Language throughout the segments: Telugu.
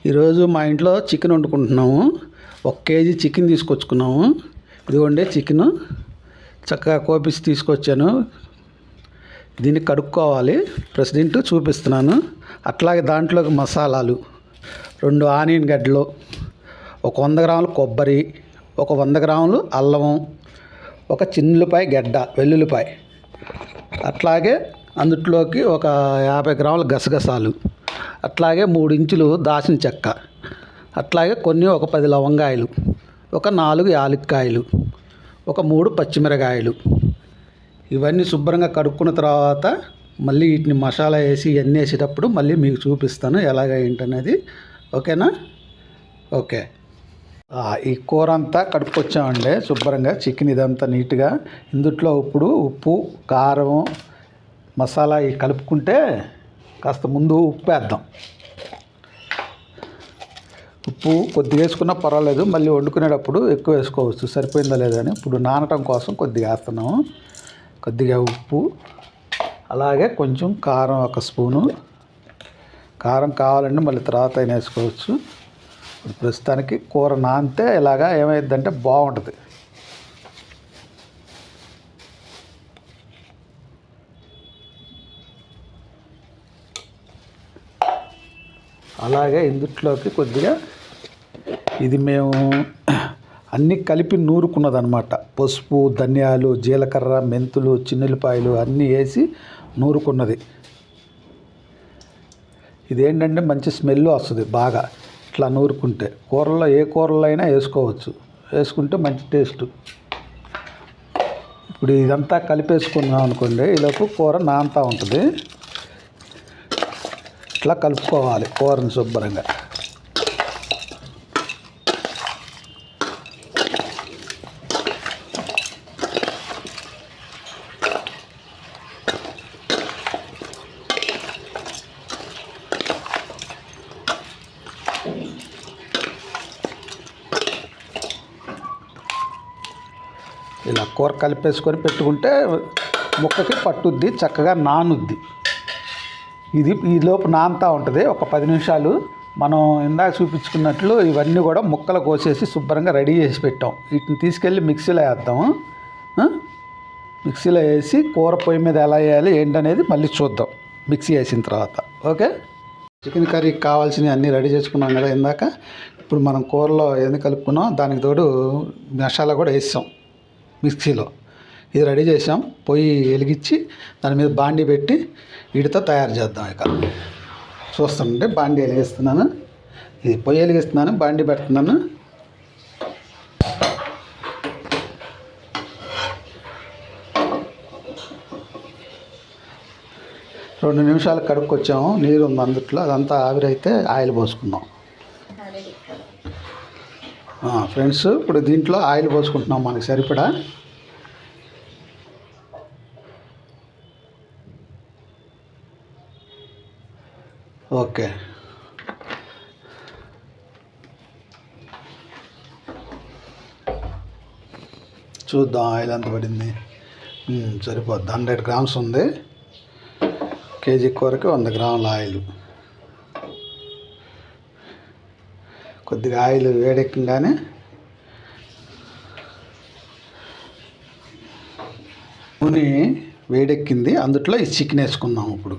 ఈరోజు మా ఇంట్లో చికెన్ వండుకుంటున్నాము. 1 కేజీ చికెన్ తీసుకొచ్చుకున్నాము. ఇదిగోండి చికెన్ చక్కగా కోపించి తీసుకొచ్చాను. దీన్ని కడుక్కోవాలి. ప్రెసిడెంట్ చూపిస్తున్నాను. అట్లాగే దాంట్లోకి మసాలాలు 2 ఆనియన్ గడ్డలు, ఒక 100 గ్రాములు కొబ్బరి, ఒక 100 గ్రాములు అల్లం, ఒక చిన్నులపాయ గడ్డ వెల్లుల్లిపాయ, అట్లాగే అందులోకి ఒక 50 గ్రాముల గసగసాలు, అట్లాగే 3 ఇంచులు దాచిన చెక్క, అట్లాగే కొన్ని ఒక 10 లవంగాయలు, ఒక 4 యాలక్కాయలు, ఒక 3 పచ్చిమిరకాయలు. ఇవన్నీ శుభ్రంగా కడుక్కున్న తర్వాత మళ్ళీ వీటిని మసాలా వేసి ఇవన్నీ వేసేటప్పుడు మళ్ళీ మీకు చూపిస్తాను ఎలాగ ఏంటనేది. ఓకేనా? ఓకే. ఈ కూర అంతా కడుక్కొచ్చామండి శుభ్రంగా. చికెన్ ఇదంతా నీట్గా ఇందుట్లో ఇప్పుడు ఉప్పు, కారం, మసాలా ఇవి కలుపుకుంటే కాస్త ముందు ఉప్పు వేద్దాం. ఉప్పు కొద్దిగా వేసుకున్నా పర్వాలేదు, మళ్ళీ వండుకునేటప్పుడు ఎక్కువ వేసుకోవచ్చు సరిపోయిందా లేదా అని. ఇప్పుడు నానటం కోసం కొద్దిగా వేస్తున్నాము. కొద్దిగా ఉప్పు, అలాగే కొంచెం కారం, 1 స్పూను కారం కావాలంటే మళ్ళీ తర్వాత అయినా వేసుకోవచ్చు. ప్రస్తుతానికి కూర నానితే ఇలాగా ఏమైందంటే బాగుంటుంది. అలాగే ఇందుట్లోకి కొద్దిగా ఇది మేము అన్నీ కలిపి నూరుకున్నదనమాట. పసుపు, ధనియాలు, జీలకర్ర, మెంతులు, చిన్నులపాయలు అన్నీ వేసి నూరుకున్నది. ఇదేంటంటే మంచి స్మెల్ వస్తుంది బాగా ఇట్లా నూరుకుంటే. కూరల్లో ఏ కూరల్లో అయినా వేసుకోవచ్చు, వేసుకుంటే మంచి టేస్ట్. ఇప్పుడు ఇదంతా కలిపేసుకున్నాం అనుకోండి, ఈలోపు కూర నానుతూ ఉంటుంది. ఇట్లా కలుపుకోవాలి కూరని శుభ్రంగా. ఇలా కూర కలిపేసుకొని పెట్టుకుంటే ముక్కకి పట్టుద్ది, చక్కగా నానుద్ది. ఇది ఈలోపు నానుతూ ఉంటుంది. ఒక 10 నిమిషాలు మనం ఇందాక చూపించుకున్నట్లు ఇవన్నీ కూడా ముక్కలు కోసేసి శుభ్రంగా రెడీ చేసి పెట్టాం. వీటిని తీసుకెళ్ళి మిక్సీలో వేద్దాము. మిక్సీలో వేసి కూర పొయ్యి మీద ఎలా వేయాలి ఏంటనేది మళ్ళీ చూద్దాం మిక్సీ వేసిన తర్వాత. ఓకే. చికెన్ కర్రీకి కావాల్సినవి అన్నీ రెడీ చేసుకున్నాం కదా ఇందాక. ఇప్పుడు మనం కూరలో ఏది కలుపుకున్నాం దానికి తోడు మసాలా కూడా వేసాం మిక్సీలో. ఇది రెడీ చేసాం. పొయ్యి వెలిగించి దాని మీద బాండీ పెట్టి వీటితో తయారు చేద్దాం. ఇక చూస్తానంటే బాండీ వెలిగిస్తున్నాను. ఇది పొయ్యి వెలిగిస్తున్నాను, బాండీ పెడుతున్నాను. రెండు నిమిషాలు కడుక్కొచ్చాము. నీరు ఉంది అందుట్లో, అదంతా ఆవిరైతే ఆయిల్ పోసుకుందాం. ఫ్రెండ్స్, ఇప్పుడు దీంట్లో ఆయిల్ పోసుకుంటున్నాం మనకి సరిపడా. ఓకే. చూద్దాం ఆయిల్ ఎంత పడింది. సరిపోద్ది. 100 గ్రామ్స్ ఉంది. కేజీ కూరకి 100 గ్రాముల ఆయిల్. కొద్దిగా ఆయిల్ వేడెక్కగానే నూనె వేడెక్కింది. అందుట్లో ఈ చికెన్ వేసుకున్నాం. ఇప్పుడు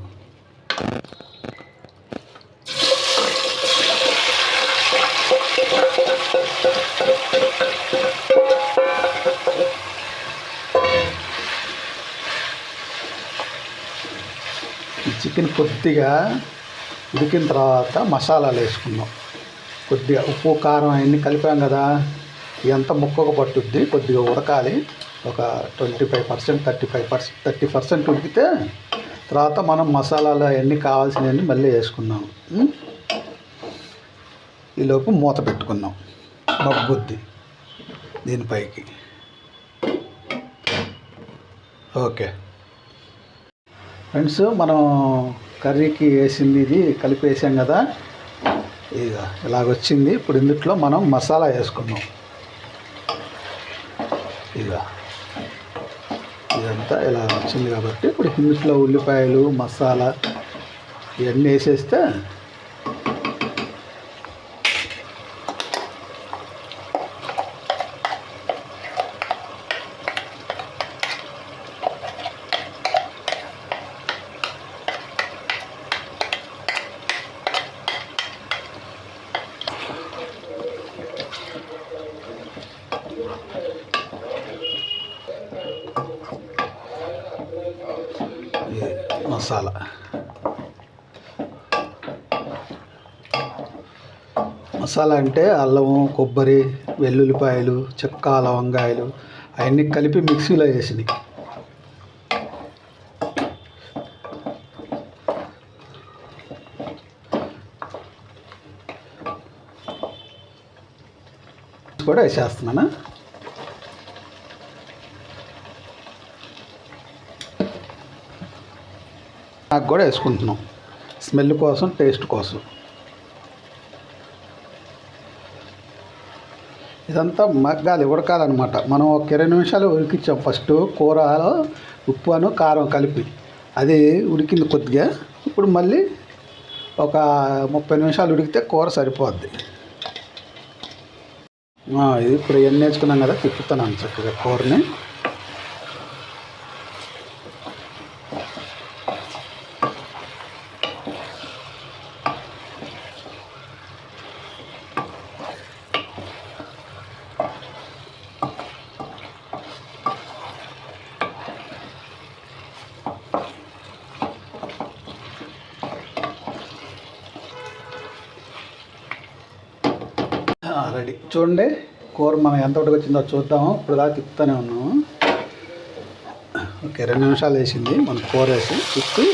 ఈ చికెన్ కొద్దిగా ఉడికిన తర్వాత మసాలాలు వేసుకున్నాం. కొద్దిగా ఉప్పు, కారం అవన్నీ కలిపాం కదా, ఇదంతా ముక్కకు పట్టుద్ది. కొద్దిగా ఉడకాలి. ఒక 25%, 30% ఉడికితే తర్వాత మనం మసాలాలు అవన్నీ కావాల్సినవన్నీ మళ్ళీ వేసుకున్నాం. ఈలోపు మూత పెట్టుకున్నాం. మగ్గుద్ది దీనిపైకి. ఓకే ఫ్రెండ్స్, మనం కర్రీకి వేసింది ఇది కలిపి వేసాం కదా, ఇక ఇలాగొచ్చింది. ఇప్పుడు ఇందుట్లో మనం మసాలా వేసుకున్నాం. ఇదంతా ఇలా వచ్చింది కాబట్టి ఇప్పుడు ఇందుట్లో ఉల్లిపాయలు, మసాలా ఇవన్నీ వేసేస్తే మసాలా. మసాలా అంటే అల్లము, కొబ్బరి, వెల్లుల్లిపాయలు, చెక్క, లవంగాయలు అవన్నీ కలిపి మిక్సీలో వేసినాయి. కూడా వేసేస్తున్నాను. నాకు కూడా వేసుకుంటున్నాం స్మెల్ కోసం, టేస్ట్ కోసం. ఇదంతా మగ్గాలి, ఉడకాలన్నమాట. మనం ఒక 20 నిమిషాలు ఉడికించాం ఫస్ట్ కూరలో ఉప్పు కారం కలిపి. అది ఉడికింది కొద్దిగా. ఇప్పుడు మళ్ళీ ఒక 30 నిమిషాలు ఉడికితే కూర సరిపోద్ది. ఇది ఇప్పుడు ఎన్ని నేర్చుకున్నాం కదా, తిప్పుతున్నాను చక్కగా కూరని. రెడీ. చూడండి కూర మనం ఎంత వచ్చిందో చూద్దాము. ఇప్పుడు దాకా తిప్పుతూనే ఉన్నాము. ఒక 20 నిమిషాలు వేసింది మనం కూర వేసి తిప్పి.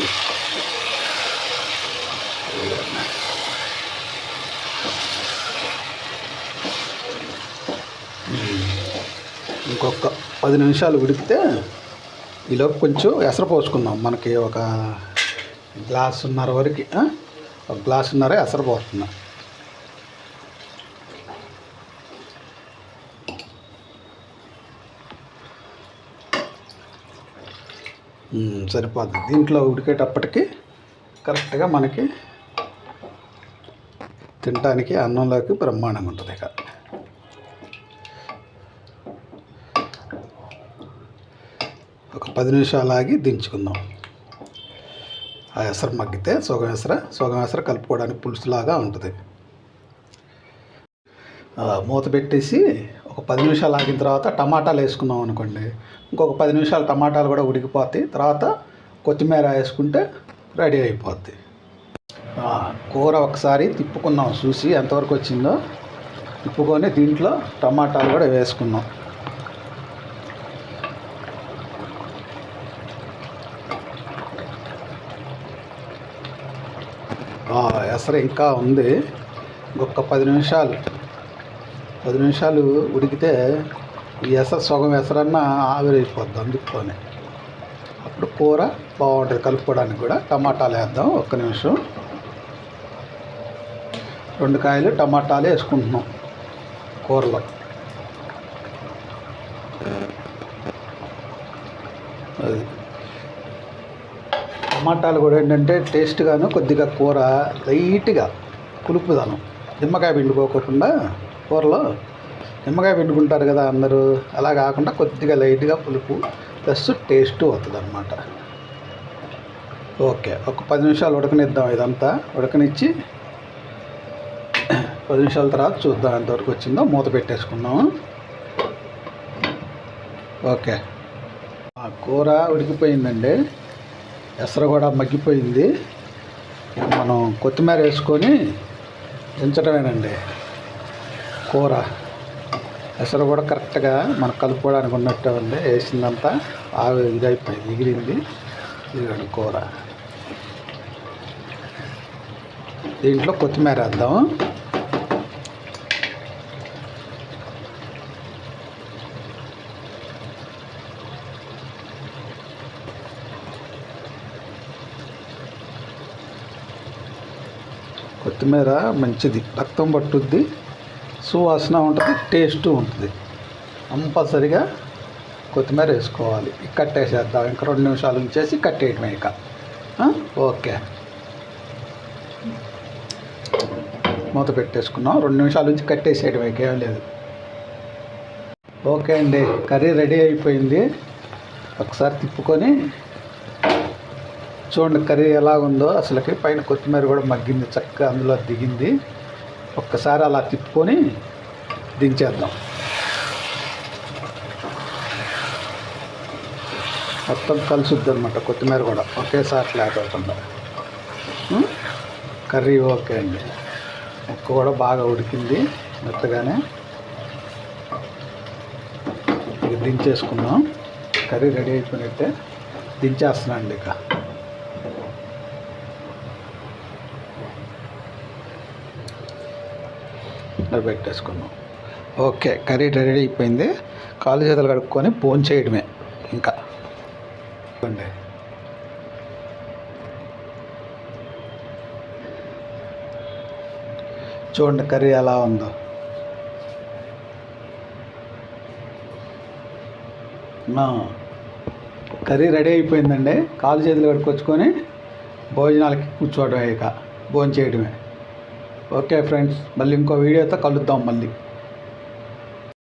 ఇంకొక 10 నిమిషాలు ఉడికితే ఈలోపు కొంచెం ఎసరు పోసుకుందాం. మనకి ఒక గ్లాసున్నర వరకు, ఒక గ్లాసున్నర ఎసరు పోస్తున్నాం. సరిపోద్ది. దీంట్లో ఉడికేటప్పటికి కరెక్ట్గా మనకి తినడానికి అన్నంలోకి బ్రహ్మాండంగా ఉంటుంది. ఇక ఒక 10 నిమిషాలు ఆగి దించుకుందాం. ఆ ఎసరు మగ్గితే సగం ఎసరు కలుపుకోవడానికి పులుసులాగా ఉంటుంది. మూత పెట్టేసి ఒక 10 నిమిషాలు ఆగిన తర్వాత టమాటాలు వేసుకున్నాం అనుకోండి. ఇంకొక 10 నిమిషాలు టమాటాలు కూడా ఉడికిపోతాయి. తర్వాత కొత్తిమీర వేసుకుంటే రెడీ అయిపోద్ది. కూర ఒకసారి తిప్పుకున్నాం, చూసి ఎంతవరకు వచ్చిందో తిప్పుకొని దీంట్లో టమాటాలు కూడా వేసుకున్నాం. ఎసరు ఇంకా ఉంది. ఇంకొక 10 నిమిషాలు ఉడికితే ఈ సగం ఎసరన్నా ఆవిరైపోద్ది. అందుకోనే అప్పుడు కూర బాగుంటుంది. కలుపుకోవడానికి కూడా టమాటాలు వేద్దాం. ఒక్క నిమిషం. 2 కాయలు టమాటాలు వేసుకుంటున్నాం కూరలో. అది టమాటాలు కూడా ఏంటంటే టేస్ట్గాను, కొద్దిగా కూర లైట్గా పులుపుదనం. నిమ్మకాయ పిండుకోకుండా కూరలో నిమ్మకాయ పిండుకుంటారు కదా అందరూ, అలా కాకుండా కొద్దిగా లైట్గా పులుపు ప్లస్ టేస్ట్ అవుతుంది అన్నమాట. ఓకే, ఒక 10 నిమిషాలు ఉడకనిద్దాం. ఇదంతా ఉడకనిచ్చి 10 నిమిషాల తర్వాత చూద్దాం ఎంతవరకు వచ్చిందో. మూత పెట్టేసుకున్నాము. ఓకే, కూర ఉడికిపోయిందండి. ఎసరు కూడా మగ్గిపోయింది. మనం కొత్తిమీర వేసుకొని దించడమేనండి కూర. ఎసరు కూడా కరెక్ట్గా మనకు కలుపుకోవడానికి ఉన్నట్టే ఉంది. వేసిందంతా ఇదైపోయింది, ఎగిరింది. ఇదిగోండి కూర. దీంట్లో కొత్తిమీర వేద్దాం. కొత్తిమీర మంచిది, రక్తం పట్టుద్ది, సువాసన ఉంటుంది, టేస్ట్ ఉంటుంది. కంపల్సరిగా కొత్తిమీర వేసుకోవాలి. కట్టేసేద్దాం. ఇంకా 2 నిమిషాలు ఉంచేసి కట్టేయటమే ఇక. ఓకే, మూత పెట్టేసుకున్నాం. 2 నిమిషాల నుంచి కట్టేసేయటమే, ఏం లేదు. ఓకే అండి, కర్రీ రెడీ అయిపోయింది. ఒకసారి తిప్పుకొని చూడండి కర్రీ ఎలాగుందో. అసలుకి పైన కొత్తిమీర కూడా మగ్గింది, చక్కగా అందులో దిగింది. ఒక్కసారి అలా తిప్పుకొని దించేద్దాం. మొత్తం కలుసుద్ది అనమాట కొత్తిమీర కూడా ఒకేసారి లేకోకుండా. కర్రీ ఓకే అండి. ముక్క కూడా బాగా ఉడికింది మెత్తగానే. ఇక దించేసుకుందాం. కర్రీ రెడీ అయిపోయినట్టే. దించేస్తున్నాను అండి. ఇక పెట్టేసుకున్నాం. ఓకే, కర్రీ రెడీ అయిపోయింది. కాళ్ళు చేతులు కడుక్కొని భోజనం చేయడమే ఇంకా అండి. చూడండి కర్రీ ఎలా ఉందో. కర్రీ రెడీ అయిపోయిందండి. కాళ్ళు చేతులు కడుక్కొచ్చుకొని భోజనాలకి కూర్చోవడమే, ఇక భోజనం చేయడమే. ఓకే ఫ్రెండ్స్, మళ్ళీ ఇంకో వీడియోతో కలుద్దాం మళ్ళీ.